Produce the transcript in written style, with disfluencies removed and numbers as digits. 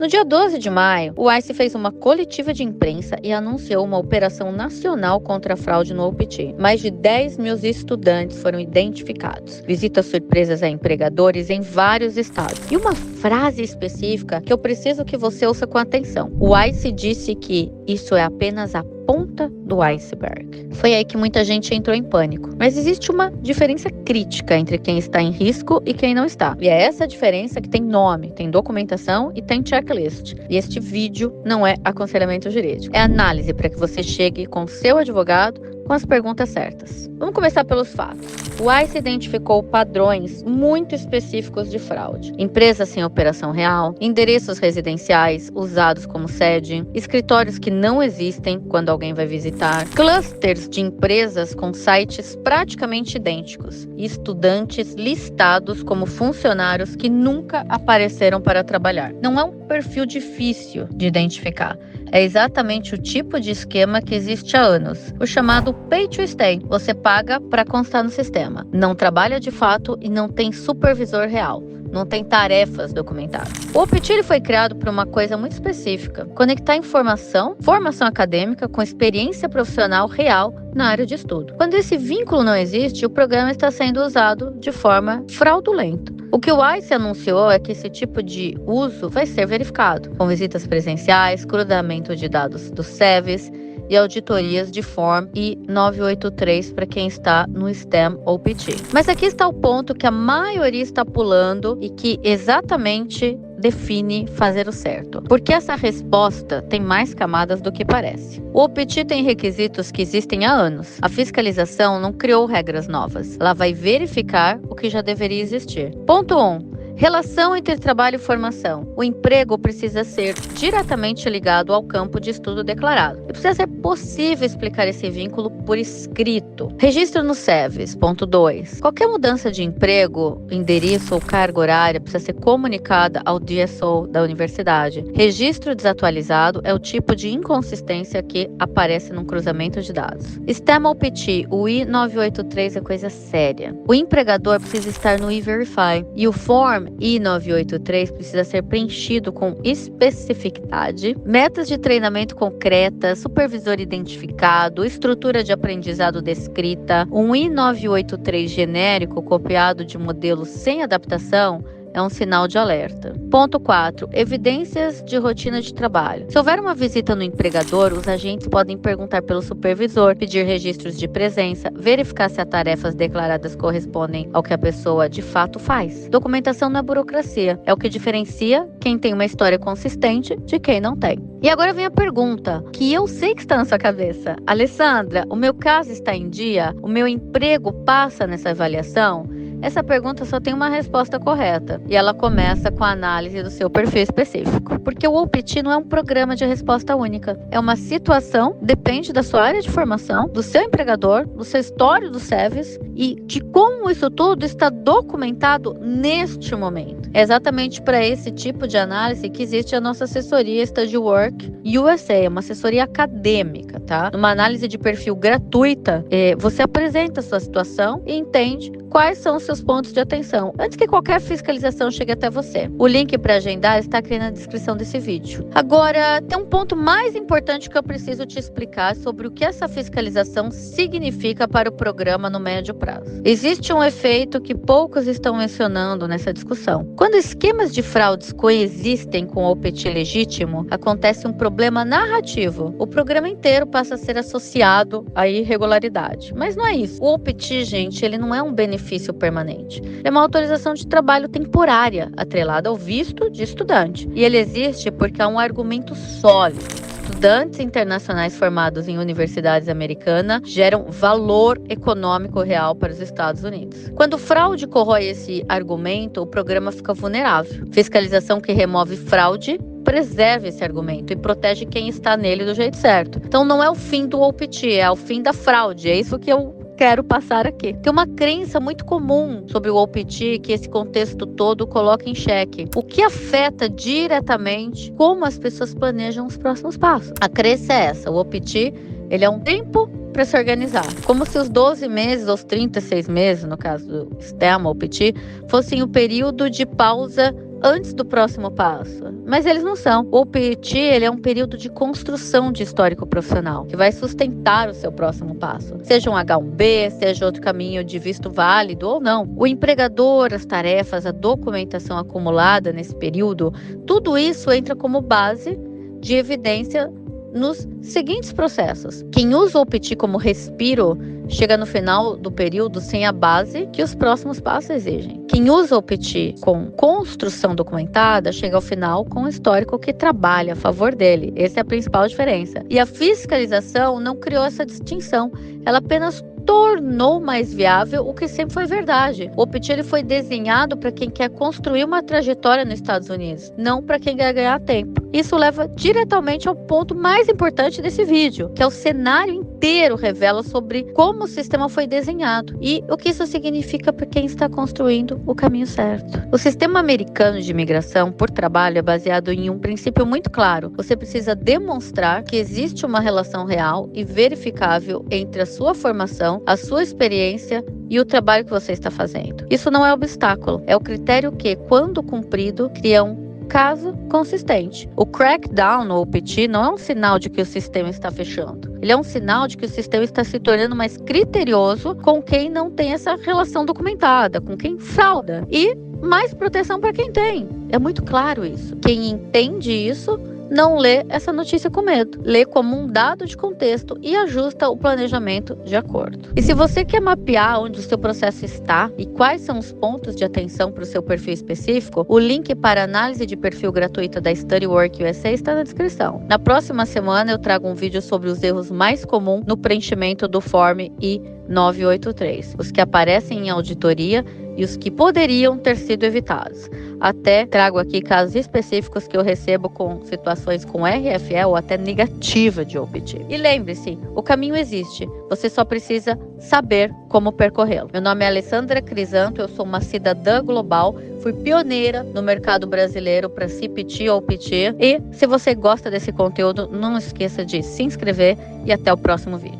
No dia 12 de maio, o ICE fez uma coletiva de imprensa e anunciou uma operação nacional contra a fraude no OPT. Mais de 10 mil estudantes foram identificados. Visitas surpresas a empregadores em vários estados. E uma frase específica que eu preciso que você ouça com atenção. O ICE disse que isso é apenas a ponta do iceberg. Foi aí que muita gente entrou em pânico. Mas existe uma diferença crítica entre quem está em risco e quem não está. E é essa diferença que tem nome, tem documentação e tem checklist. E este vídeo não é aconselhamento jurídico. É análise para que você chegue com seu advogado com as perguntas certas. Vamos começar pelos fatos. O ICE identificou padrões muito específicos de fraude. Empresas sem operação real, endereços residenciais usados como sede, escritórios que não existem quando alguém vai visitar, clusters de empresas com sites praticamente idênticos e estudantes listados como funcionários que nunca apareceram para trabalhar. Não é um perfil difícil de identificar. É exatamente o tipo de esquema que existe há anos, o chamado Pay to Stay. Você paga para constar no sistema, não trabalha de fato e não tem supervisor real. Não tem tarefas documentadas. O OPT foi criado por uma coisa muito específica: conectar informação, formação acadêmica com experiência profissional real na área de estudo. Quando esse vínculo não existe, o programa está sendo usado de forma fraudulenta. O que o ICE anunciou é que esse tipo de uso vai ser verificado, com visitas presenciais, cruzamento de dados do SEVES e auditorias de Form I-983 para quem está no STEM OPT. Mas aqui está o ponto que a maioria está pulando e que exatamente define fazer o certo. Porque essa resposta tem mais camadas do que parece. O OPT tem requisitos que existem há anos. A fiscalização não criou regras novas. Ela vai verificar o que já deveria existir. Ponto 1. Relação entre trabalho e formação. O emprego precisa ser diretamente ligado ao campo de estudo declarado. E precisa ser possível explicar esse vínculo por escrito. Registro no SEVES. Ponto 2. Qualquer mudança de emprego, endereço ou carga horária precisa ser comunicada ao DSO da universidade. Registro desatualizado é o tipo de inconsistência que aparece num cruzamento de dados. STEM OPT, o I-983 é coisa séria. O empregador precisa estar no E-Verify e o Form I-983 precisa ser preenchido com especificidade, metas de treinamento concretas, supervisor identificado, estrutura de aprendizado descrita. Um I-983 genérico copiado de modelos sem adaptação é um sinal de alerta. Ponto 4. Evidências de rotina de trabalho. Se houver uma visita no empregador, os agentes podem perguntar pelo supervisor, pedir registros de presença, verificar se as tarefas declaradas correspondem ao que a pessoa de fato faz. Documentação não é burocracia, é o que diferencia quem tem uma história consistente de quem não tem. E agora vem a pergunta, que eu sei que está na sua cabeça. Alessandra, o meu caso está em dia? O meu emprego passa nessa avaliação? Essa pergunta só tem uma resposta correta e ela começa com a análise do seu perfil específico. Porque o OPT não é um programa de resposta única. É uma situação, depende da sua área de formação, do seu empregador, do seu histórico do SEVES e de como isso tudo está documentado neste momento. É exatamente para esse tipo de análise que existe a nossa assessoria StudyWork USA, uma assessoria acadêmica, tá? Numa análise de perfil gratuita, você apresenta a sua situação e entende quais são os seus pontos de atenção, antes que qualquer fiscalização chegue até você. O link para agendar está aqui na descrição desse vídeo. Agora, tem um ponto mais importante que eu preciso te explicar sobre o que essa fiscalização significa para o programa no médio prazo. Existe um efeito que poucos estão mencionando nessa discussão. Quando esquemas de fraudes coexistem com o OPT legítimo, acontece um problema narrativo. O programa inteiro passa a ser associado à irregularidade. Mas não é isso. O OPT, gente, ele não é um benefício permanente. É uma autorização de trabalho temporária, atrelada ao visto de estudante. E ele existe porque há um argumento sólido. Estudantes internacionais formados em universidades americanas geram valor econômico real para os Estados Unidos. Quando fraude corrói esse argumento, o programa fica vulnerável. Fiscalização que remove fraude preserva esse argumento e protege quem está nele do jeito certo. Então não é o fim do OPT, é o fim da fraude. É isso que eu quero passar aqui. Tem uma crença muito comum sobre o OPT que esse contexto todo coloca em xeque. O que afeta diretamente como as pessoas planejam os próximos passos. A crença é essa. O OPT, ele é um tempo para se organizar. Como se os 12 meses, ou os 36 meses, no caso do STEM, OPT, fossem o período de pausa antes do próximo passo. Mas eles não são. O OPT, ele é um período de construção de histórico profissional, que vai sustentar o seu próximo passo. Seja um H1B, seja outro caminho de visto válido ou não. O empregador, as tarefas, a documentação acumulada nesse período, tudo isso entra como base de evidência nos seguintes processos. Quem usa o OPT como respiro chega no final do período sem a base que os próximos passos exigem. Quem usa o OPT com construção documentada chega ao final com o histórico que trabalha a favor dele. Essa é a principal diferença. E a fiscalização não criou essa distinção. Ela apenas tornou mais viável o que sempre foi verdade. O OPT ele foi desenhado para quem quer construir uma trajetória nos Estados Unidos, não para quem quer ganhar tempo. Isso leva diretamente ao ponto mais importante desse vídeo, que é o cenário inteiro revela sobre como o sistema foi desenhado e o que isso significa para quem está construindo o caminho certo. O sistema americano de imigração por trabalho é baseado em um princípio muito claro. Você precisa demonstrar que existe uma relação real e verificável entre a sua formação, a sua experiência e o trabalho que você está fazendo. Isso não é obstáculo, é o critério que, quando cumprido, cria um caso consistente. O crackdown no OPT não é um sinal de que o sistema está fechando. Ele é um sinal de que o sistema está se tornando mais criterioso com quem não tem essa relação documentada, com quem frauda. E mais proteção para quem tem. É muito claro isso. Quem entende isso não lê essa notícia com medo, lê como um dado de contexto e ajusta o planejamento de acordo. E se você quer mapear onde o seu processo está e quais são os pontos de atenção para o seu perfil específico, o link para análise de perfil gratuita da StudyWork USA está na descrição. Na próxima semana eu trago um vídeo sobre os erros mais comuns no preenchimento do Form I-983, os que aparecem em auditoria e os que poderiam ter sido evitados. Até trago aqui casos específicos que eu recebo com situações com RFE ou até negativa de OPT. E lembre-se, o caminho existe, você só precisa saber como percorrê-lo. Meu nome é Alessandra Crisanto, eu sou uma cidadã global, fui pioneira no mercado brasileiro para CPT ou OPT. E se você gosta desse conteúdo, não esqueça de se inscrever e até o próximo vídeo.